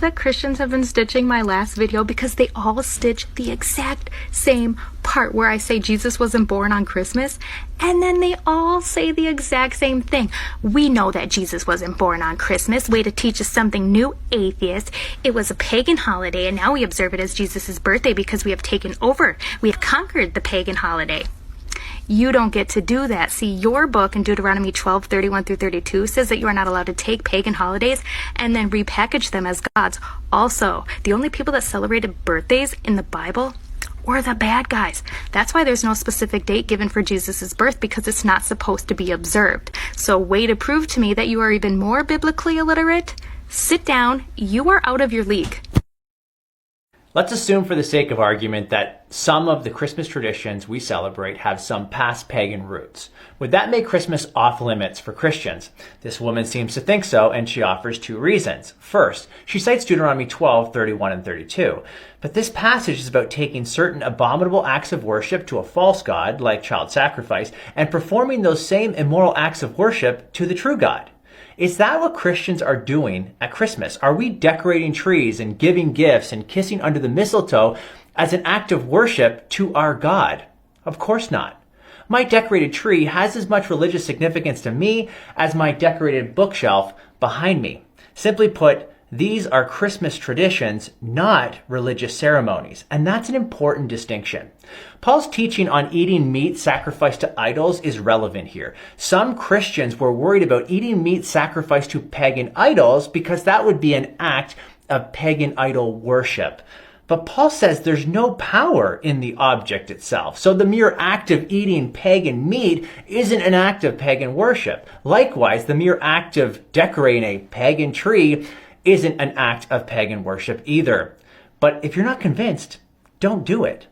that Christians have been stitching my last video because they all stitch the exact same part where I say Jesus wasn't born on Christmas, and then they all say the exact same thing. We know that Jesus wasn't born on Christmas. Way to teach us something new, atheists. It was a pagan holiday, and now we observe it as Jesus' birthday because we have taken over. We have conquered the pagan holiday. You don't get to do that. See, your book in Deuteronomy 12:31-32 says that you are not allowed to take pagan holidays and then repackage them as gods. Also, the only people that celebrated birthdays in the Bible were the bad guys. That's why there's no specific date given for Jesus' birth, because it's not supposed to be observed. So, way to prove to me that you are even more biblically illiterate. Sit down. You are out of your league. Let's assume for the sake of argument that some of the Christmas traditions we celebrate have some past pagan roots. Would that make Christmas off limits for Christians? This woman seems to think so, and she offers two reasons. First, she cites Deuteronomy 12:31-32. But this passage is about taking certain abominable acts of worship to a false god, like child sacrifice, and performing those same immoral acts of worship to the true God. Is that what Christians are doing at Christmas? Are we decorating trees and giving gifts and kissing under the mistletoe as an act of worship to our God? Of course not. My decorated tree has as much religious significance to me as my decorated bookshelf behind me. Simply put, these are Christmas traditions, not religious ceremonies. And that's an important distinction. Paul's teaching on eating meat sacrificed to idols is relevant here. Some Christians were worried about eating meat sacrificed to pagan idols because that would be an act of pagan idol worship. But Paul says there's no power in the object itself. So the mere act of eating pagan meat isn't an act of pagan worship. Likewise, the mere act of decorating a pagan tree isn't an act of pagan worship either. But if you're not convinced, don't do it.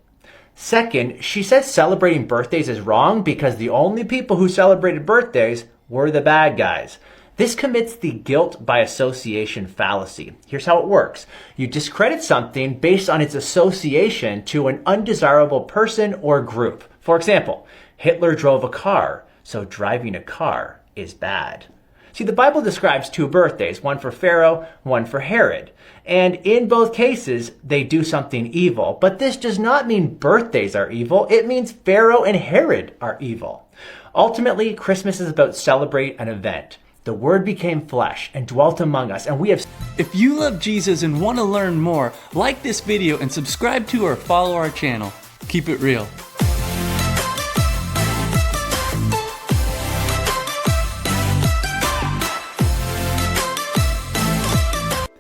Second, she says celebrating birthdays is wrong because the only people who celebrated birthdays were the bad guys. This commits the guilt by association fallacy. Here's how it works. You discredit something based on its association to an undesirable person or group. For example, Hitler drove a car, so driving a car is bad. See, the Bible describes two birthdays, one for Pharaoh, one for Herod. And in both cases, they do something evil. But this does not mean birthdays are evil. It means Pharaoh and Herod are evil. Ultimately, Christmas is about celebrate an event. The Word became flesh and dwelt among us, and we have... If you love Jesus and want to learn more, like this video and subscribe to or follow our channel. Keep it real.